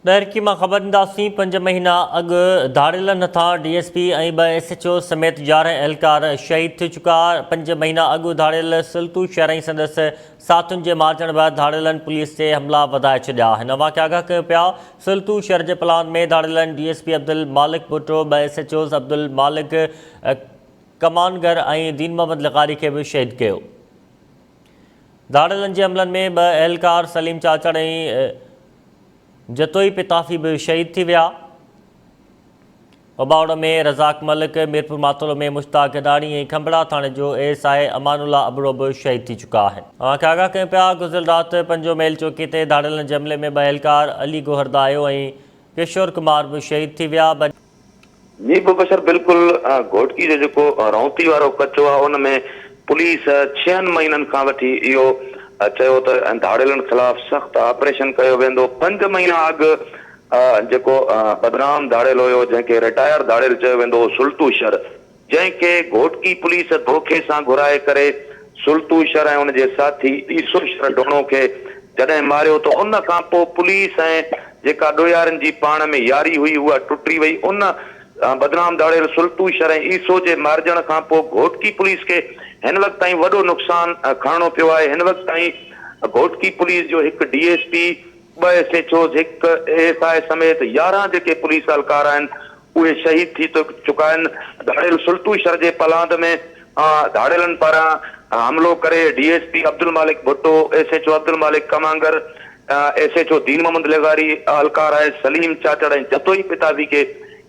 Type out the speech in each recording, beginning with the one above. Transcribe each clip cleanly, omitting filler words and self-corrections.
दहरकी में ख़बर ॾींदासीं। 5 महीना अॻु धाड़ेलनि हथां DSP ऐं 2 SHO समेत 11 एहलकार शहीद थी चुका। 5 महीना अॻु धाड़ेल सुल्तू शहर ऐं संदसि साथियुनि जे मारिजण बैदि धाड़ेलनि पुलिस ते हमला वधाए छॾिया। हिन वाक़िआ आगाह कयो पिया। सुल्तू शहर जे प्लान में धाड़ेलनि DSP अब्दुल मालिक भुट्टो, 2 SHOs अब्दुल मालिक कमानगर ऐं दीन मोहम्मद लिगारी खे बि शहीद कयो। धाड़ेलनि जे हमलनि में 2 एहलकार सलीम चाचड़ ऐं जतोई पिताफ़ी भी शहीद थी विया। उबावड़ में रज़ाक मलिक, मीरपुर मातोलो में मुश्ताक गदाणी ऐं खंबड़ा थाणे जो ASI अमानुल्ला अबड़ो भी शहीद थी चुका आहिनि। आगाह कयूं पिया। गुज़िरियल राति 5 मेल चौकी ते धाड़ेलनि जे हमले में 2 एहलकार अली गोहर दायो ऐं किशोर कुमार भी शहीद थी विया। जी बुबशर बिल्कुल घोटकी जो जेको रौती वारो कचो आहे उन में पुलिस 6 महीननि खां वठी इहो चयो त धाड़ेलनि खिलाफ़ सख़्त ऑपरेशन कयो वेंदो। 5 महीना अॻु जेको बदनाम धाड़ेल हुयो, जंहिंखे रिटायर धाड़ेल चयो वेंदो हो, सुल्तू शहर, जंहिंखे घोटकी पुलिस धोखे सां घुराए करे सुल्तू शहर ऐं उनजे साथी ईसो शहर डोणो खे जॾहिं मारियो त उन खां पोइ पुलिस ऐं जेका ॾोयारनि जी पाण में यारी हुई उहा टुटी वई। उन बदनाम धाड़ेल सुल्तू शहर ऐं ईसो जे मारिजण खां पोइ घोटकी पुलिस खे हिन वक़्त ताईं वॾो नुक़सान खणणो पियो आहे। हिन वक़्त ताईं घोटकी पुलिस जो हिकु DSP, 2 SHOs, हिकु ASI समेत 11 जेके पुलिस एहलकार आहिनि उहे शहीद थी चुका आहिनि। धाड़ेल सुल्तू शहर जे पलांद में धाड़ेलनि पारां हमलो करे DSP अब्दुल मालिक भुट्टो, SHO अब्दुल मालिक कमांगर, SHO दीन मोहम्मद लिगारी एहलकार आहे सलीम चाचड़ ऐं जतोई पिताजी खे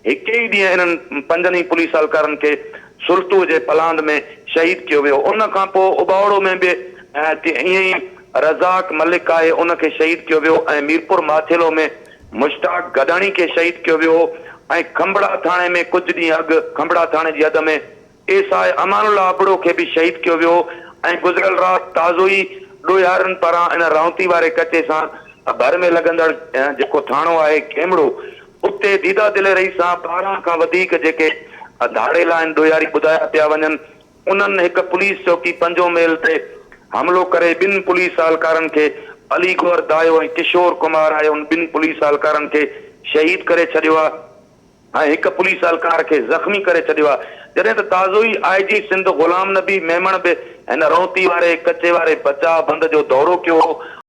हिकु ई ॾींहुं इन्हनि 5 पुलिस एहलकारनि खे सुल्तू जे पलांद में शहीद कियो वियो। उन खां पोइ उबावड़ो में बि ईअं ई रज़ाक मलिक आहे, उनखे शहीद कियो वियो ऐं मीरपुर माथेलो में मुश्ताक गदाणी खे शहीद कियो वियो ऐं खंबड़ा थाणे में कुझु ॾींहं अॻु खंबड़ा थाणे जी हद में ASI अमानुल्ला अबड़ो खे बि शहीद कियो वियो। ऐं गुज़िरियल राति ताज़ो ई ॾोयारनि पारां इन रौती वारे कचे सां भर में लॻंदड़ जेको थाणो आहे खेमड़ो, उते दीदा दिलेरी सां 12 खां वधीक जेके धाड़ेल आहिनि ॾोयारी ॿुधाया पिया वञनि, उन्हनि हिकु पुलिस चौकी 5 मेल ते हमलो करे 2 पुलिस एहलकारनि खे अली गोहर दायो ऐं किशोर कुमार आहे उन 2 पुलिस एहलकारनि खे शहीद करे छॾियो आहे ऐं हिकु पुलिस एहलकार खे ज़ख़्मी करे छॾियो आहे। जॾहिं त ताज़ो ई IG सिंध गुलाम नबी मेमण बि हिन रौती वारे कचे वारे बचाव बंद जो दौरो कयो।